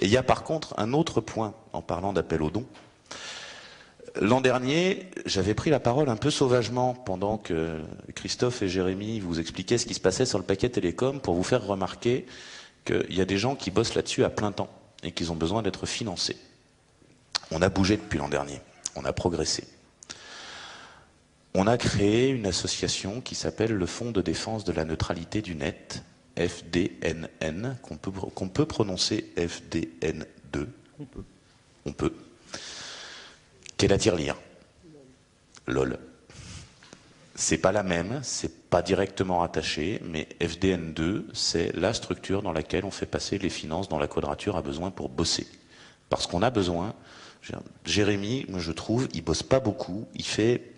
Et il y a par contre un autre point en parlant d'appel aux dons. L'an dernier, j'avais pris la parole un peu sauvagement pendant que Christophe et Jérémy vous expliquaient ce qui se passait sur le paquet télécom pour vous faire remarquer qu'il y a des gens qui bossent là-dessus à plein temps et qu'ils ont besoin d'être financés. On a bougé depuis l'an dernier, on a progressé. On a créé une association qui s'appelle le Fonds de défense de la neutralité du net, FDNN, qu'on peut prononcer FDN2. On peut. Qu'est la tirelire. LOL. C'est pas la même, c'est pas directement rattaché, mais FDN2, c'est la structure dans laquelle on fait passer les finances dont la Quadrature a besoin pour bosser. Parce qu'on a besoin. Jérémy, moi je trouve, il bosse pas beaucoup, il fait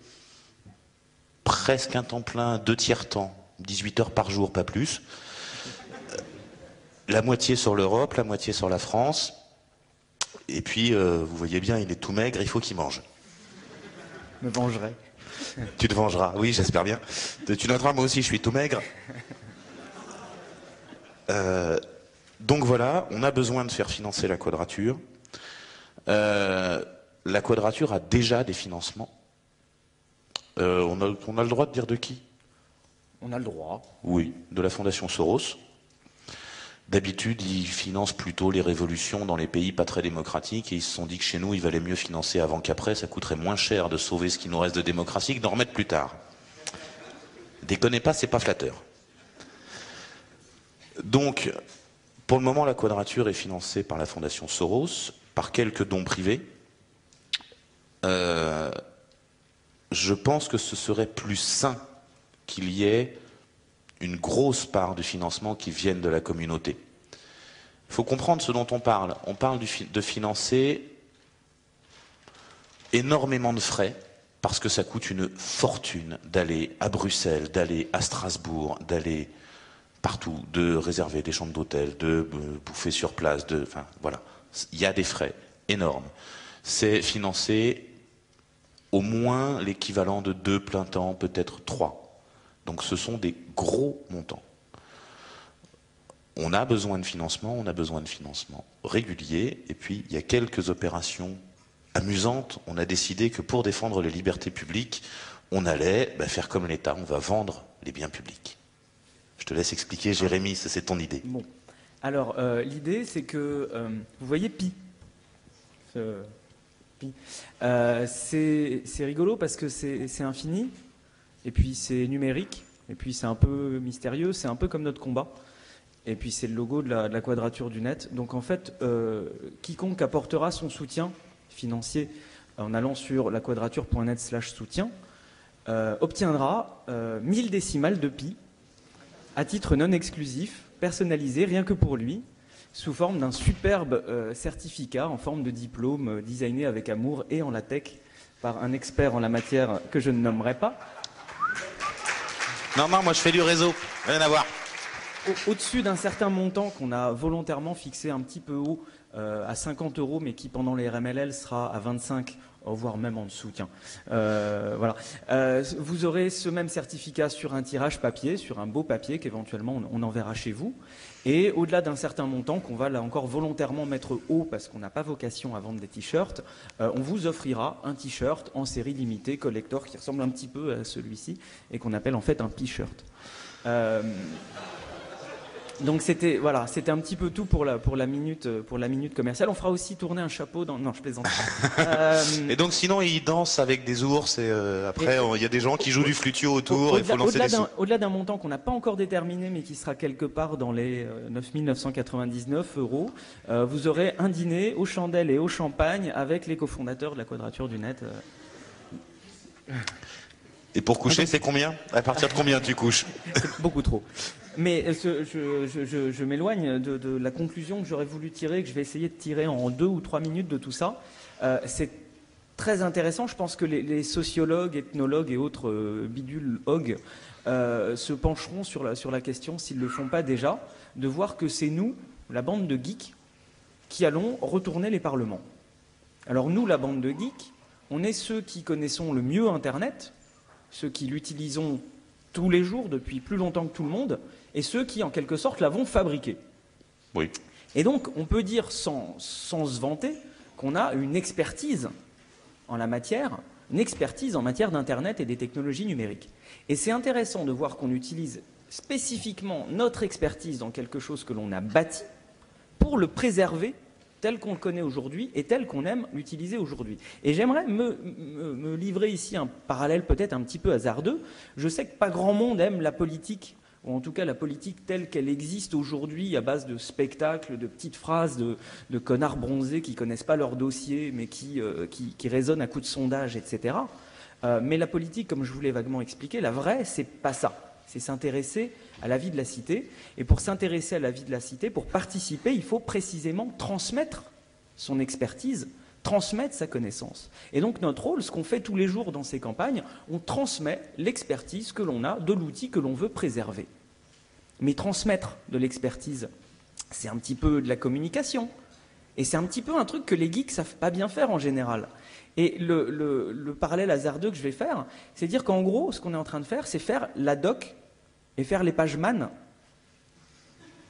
presque un temps plein, 2 tiers temps, 18 heures par jour, pas plus. La moitié sur l'Europe, la moitié sur la France. Et puis, vous voyez bien, il est tout maigre, il faut qu'il mange. Je me vengerai. Tu te vengeras, oui, j'espère bien. Tu noteras, moi aussi, je suis tout maigre. Donc voilà, on a besoin de faire financer la Quadrature. La Quadrature a déjà des financements. On a le droit de dire de qui? On a le droit. Oui, de la Fondation Soros. D'habitude, ils financent plutôt les révolutions dans les pays pas très démocratiques et ils se sont dit que chez nous, il valait mieux financer avant qu'après, ça coûterait moins cher de sauver ce qui nous reste de démocratie que d'en remettre plus tard. Déconnez pas, c'est pas flatteur. Donc, pour le moment, la Quadrature est financée par la Fondation Soros, par quelques dons privés. Je pense que ce serait plus sain qu'il y ait une grosse part du financement qui vienne de la communauté. Il faut comprendre ce dont on parle. On parle de financer énormément de frais, parce que ça coûte une fortune d'aller à Bruxelles, d'aller à Strasbourg, d'aller partout, de réserver des chambres d'hôtel, de bouffer sur place, enfin voilà. Il y a des frais énormes. C'est financer au moins l'équivalent de 2 plein temps, peut-être 3. Donc ce sont des gros montants. On a besoin de financement régulier, et puis il y a quelques opérations amusantes. On a décidé que pour défendre les libertés publiques, on allait faire comme l'État, on va vendre les biens publics. Je te laisse expliquer, Jérémy, c'est ton idée. Bon. Alors, l'idée, c'est que, vous voyez Pi. Pi. C'est rigolo parce que c'est infini. Et puis c'est numérique, et puis c'est un peu mystérieux, c'est un peu comme notre combat. Et puis c'est le logo de la Quadrature du net. Donc en fait, quiconque apportera son soutien financier en allant sur laquadrature.net/soutien obtiendra 1000 décimales de pi à titre non exclusif, personnalisé rien que pour lui, sous forme d'un superbe certificat en forme de diplôme designé avec amour et en latex par un expert en la matière que je ne nommerai pas. Non, moi je fais du réseau, rien à voir. Au-dessus d'un certain montant qu'on a volontairement fixé un petit peu haut, à 50 €, mais qui pendant les RMLL sera à 25, voire même en dessous. Tiens. Voilà. Vous aurez ce même certificat sur un tirage papier, sur un beau papier qu'éventuellement on enverra chez vous. Et au-delà d'un certain montant qu'on va là encore volontairement mettre haut parce qu'on n'a pas vocation à vendre des t-shirts, on vous offrira un t-shirt en série limitée collector qui ressemble un petit peu à celui-ci et qu'on appelle en fait un p-shirt. Donc c'était un petit peu tout pour la minute commerciale. On fera aussi tourner un chapeau dans... Non, je plaisante. Et donc sinon ils dansent avec des ours et après il y a des gens qui jouent du flutio autour et il faut lancer des sous. Au-delà d'un montant qu'on n'a pas encore déterminé mais qui sera quelque part dans les 9 999 €, vous aurez un dîner aux chandelles et au champagne avec les cofondateurs de la Quadrature du net. Et pour coucher, c'est combien? À partir de combien tu couches? C'est beaucoup trop. Mais je m'éloigne de la conclusion que j'aurais voulu tirer, que je vais essayer de tirer en 2 ou 3 minutes de tout ça. C'est très intéressant. Je pense que les sociologues, ethnologues et autres bidules se pencheront sur la question, s'ils ne le font pas déjà, de voir que c'est nous, la bande de geeks, qui allons retourner les parlements. Alors nous, la bande de geeks, on est ceux qui connaissons le mieux Internet, ceux qui l'utilisons tous les jours depuis plus longtemps que tout le monde, et ceux qui, en quelque sorte, l'avons fabriqué. Oui. Et donc, on peut dire sans se vanter qu'on a une expertise en la matière, une expertise en matière d'Internet et des technologies numériques. Et c'est intéressant de voir qu'on utilise spécifiquement notre expertise dans quelque chose que l'on a bâti pour le préserver tel qu'on le connaît aujourd'hui et tel qu'on aime l'utiliser aujourd'hui. Et j'aimerais me livrer ici un parallèle peut-être un petit peu hasardeux. Je sais que pas grand monde aime la politique, ou en tout cas la politique telle qu'elle existe aujourd'hui à base de spectacles, de petites phrases, de connards bronzés qui ne connaissent pas leur dossier mais qui résonnent à coups de sondage, etc. Mais la politique, comme je vous l'ai vaguement expliqué, la vraie, c'est pas ça. C'est s'intéresser à la vie de la cité. Et pour s'intéresser à la vie de la cité, pour participer, il faut précisément transmettre son expertise, transmettre sa connaissance. Et donc notre rôle, ce qu'on fait tous les jours dans ces campagnes, on transmet l'expertise que l'on a de l'outil que l'on veut préserver. Mais transmettre de l'expertise, c'est un petit peu de la communication. Et c'est un petit peu un truc que les geeks savent pas bien faire en général. Et le parallèle hasardeux que je vais faire, c'est dire qu'en gros, ce qu'on est en train de faire, c'est faire la doc et faire les pages man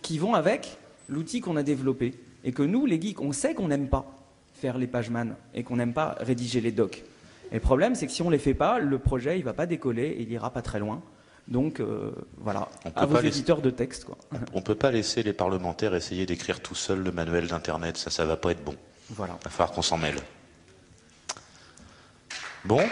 qui vont avec l'outil qu'on a développé. Et que nous, les geeks, on sait qu'on n'aime pas faire les pages man et qu'on n'aime pas rédiger les docs. Et le problème, c'est que si on ne les fait pas, le projet, il ne va pas décoller et il n'ira pas très loin. Donc, voilà, à vos éditeurs de texte, quoi. On ne peut pas laisser les parlementaires essayer d'écrire tout seuls le manuel d'Internet, ça ne va pas être bon. Voilà. Il va falloir qu'on s'en mêle. Bon.